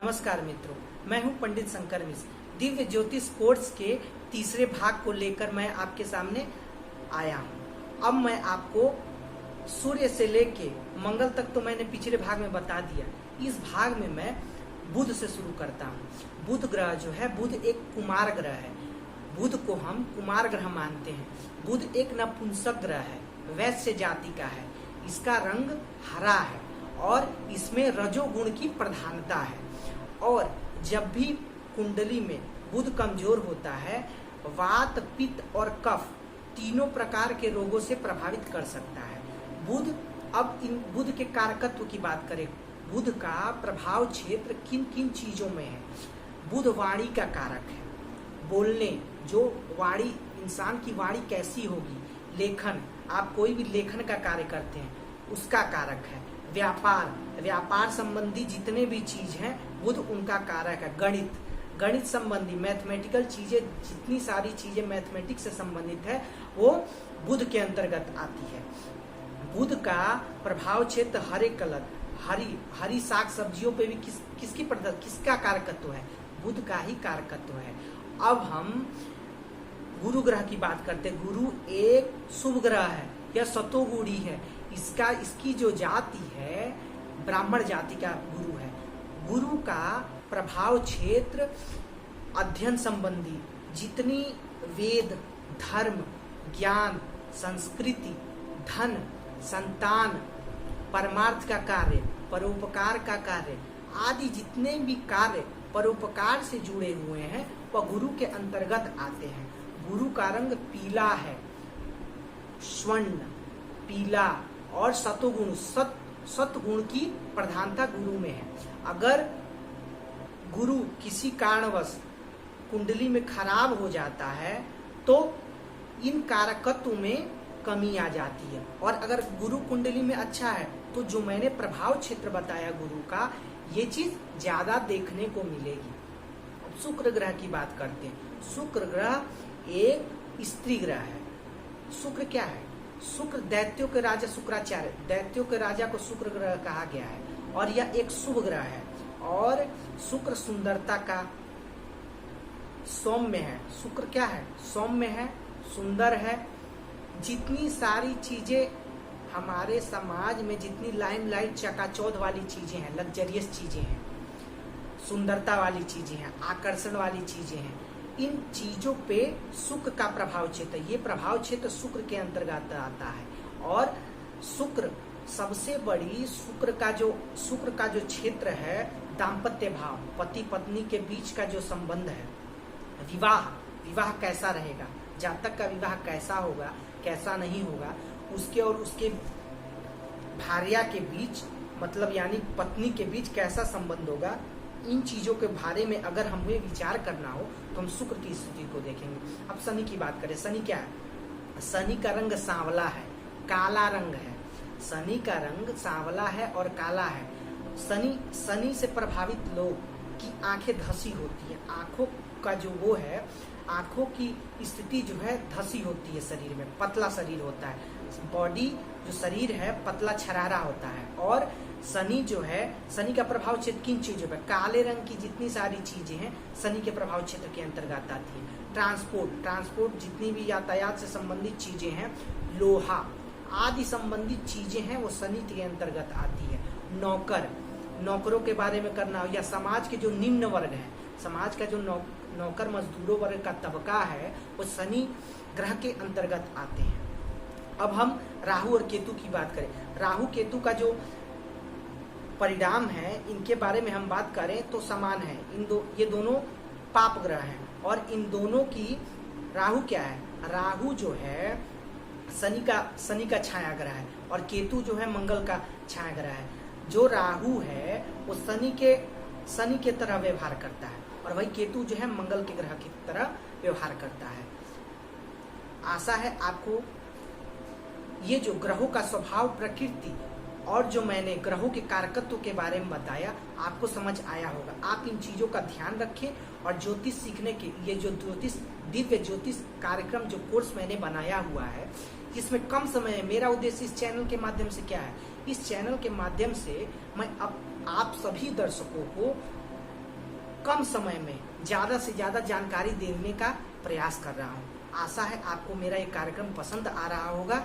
नमस्कार मित्रों, मैं हूं पंडित शंकर मिश्र। दिव्य ज्योतिष कोर्स के तीसरे भाग को लेकर मैं आपके सामने आया हूं। अब मैं आपको सूर्य से लेके मंगल तक तो मैंने पिछले भाग में बता दिया। इस भाग में मैं बुध से शुरू करता हूं। बुध ग्रह जो है, बुध एक कुमार ग्रह है। बुध को हम कुमार ग्रह मानते हैं। बुध एक नपुंसक ग्रह है, वैश्य जाति का है। इसका रंग हरा है और इसमें रजोगुण की प्रधानता है। और जब भी कुंडली में बुध कमजोर होता है, वात, पित्त और कफ तीनों प्रकार के रोगों से प्रभावित कर सकता है बुध। अब इन बुध के कारकत्व की बात करें, बुध का प्रभाव क्षेत्र किन किन चीजों में है। बुध वाणी का कारक है, बोलने, जो वाणी, इंसान की वाणी कैसी होगी, लेखन, आप कोई भी लेखन का कार्य करते हैं उसका कारक है। व्यापार, व्यापार संबंधी जितने भी चीज हैं बुध उनका कारक है। गणित, गणित संबंधी मैथमेटिकल चीजें, जितनी सारी चीजें मैथमेटिक्स से संबंधित है वो बुध के अंतर्गत आती है। बुध का प्रभाव क्षेत्र हरे कलर, हरी साग सब्जियों पे भी किसका कारकत्व है? बुध का ही कारकत्व है। अब हम गुरु ग्रह की बात करते हैं। गुरु एक शुभ ग्रह है या सतोगुणी है। इसकी जो जाति है ब्राह्मण जाति का गुरु है। गुरु का प्रभाव क्षेत्र अध्ययन संबंधी जितनी वेद, धर्म, ज्ञान, संस्कृति, धन, संतान, परमार्थ का कार्य, परोपकार का कार्य आदि जितने भी कार्य परोपकार से जुड़े हुए हैं वह गुरु के अंतर्गत आते हैं। गुरु का रंग पीला है, स्वर्ण, पीला और सतोगुण, सतगुण की प्रधानता गुरु में है। अगर गुरु किसी कारणवश कुंडली में खराब हो जाता है तो इन कारकत्व में कमी आ जाती है। और अगर गुरु कुंडली में अच्छा है तो जो मैंने प्रभाव क्षेत्र बताया गुरु का, ये चीज ज्यादा देखने को मिलेगी। अब शुक्र ग्रह की बात करते हैं। शुक्र ग्रह एक स्त्री ग्रह है। शुक्र क्या है? शुक्र दैत्यों के राजा शुक्राचार्य, दैत्यों के राजा को शुक्र ग्रह कहा गया है और यह एक शुभ ग्रह है। और शुक्र सुंदरता का सौम्य है। शुक्र क्या है? सौम्य है, सुंदर है। जितनी सारी चीजें हमारे समाज में, जितनी लाइमलाइट, चकाचौंध वाली चीजें हैं, लग्जरियस चीजें हैं, सुंदरता वाली चीजें हैं, आकर्षण वाली चीजें हैं, इन चीजों पे शुक्र का प्रभाव क्षेत्र, ये प्रभाव क्षेत्र शुक्र के अंतर्गत आता है। और शुक्र सबसे बड़ी, शुक्र का जो क्षेत्र है दाम्पत्य भाव, पति पत्नी के बीच का जो संबंध है, विवाह कैसा रहेगा, जातक का विवाह कैसा होगा, कैसा नहीं होगा, उसके और उसके भार्या के बीच, मतलब यानी पत्नी के बीच कैसा संबंध होगा, इन चीजों के बारे में अगर हमें विचार करना हो तो हम शुक्र की स्थिति को देखेंगे। अब शनि की बात करें। शनि क्या है? शनि का रंग सांवला है, काला रंग है। शनि का रंग सांवला है और काला है। शनि से प्रभावित लोग की आंखें धसी होती है। आंखों का जो वो है, आंखों की स्थिति जो है धसी होती है, शरीर में पतला शरीर होता है, बॉडी जो शरीर है पतला छरारा होता है। और शनि जो है, शनि का प्रभाव क्षेत्र किन चीजों पे? काले रंग की जितनी सारी चीजें हैं शनि के प्रभाव क्षेत्र के अंतर्गत आती है। ट्रांसपोर्ट जितनी भी यातायात से संबंधित चीजें हैं, लोहा आदि संबंधित चीजें हैं, वो शनि के अंतर्गत आती है। नौकरों के बारे में करना, या समाज के जो निम्न वर्ग है, समाज का जो नौकर मजदूरों वर्ग का तबका है, वो शनि ग्रह के अंतर्गत आते हैं। अब हम राहु और केतु की बात करें। राहु केतु का जो परिणाम है, इनके बारे में हम बात करें तो समान है। ये दोनों पाप ग्रह हैं और इन दोनों की, राहु क्या है? राहु जो है शनि का छाया ग्रह है और केतु जो है मंगल का छाया ग्रह है। जो राहु है वो शनि के तरह व्यवहार करता है और वही केतु जो है मंगल के ग्रह की तरह व्यवहार करता है। आशा है आपको ये जो ग्रहों का स्वभाव, प्रकृति और जो मैंने ग्रहों के कारकत्व के बारे में बताया आपको समझ आया होगा। आप इन चीजों का ध्यान रखें और ज्योतिष सीखने के लिए जो दिव्य ज्योतिष कार्यक्रम, जो कोर्स मैंने बनाया हुआ है, जिसमें कम समय है। मेरा उद्देश्य इस चैनल के माध्यम से क्या है? इस चैनल के माध्यम से मैं आप सभी दर्शकों को कम समय में ज्यादा से ज्यादा जानकारी देने का प्रयास कर रहा हूँ। आशा है आपको मेरा ये कार्यक्रम पसंद आ रहा होगा।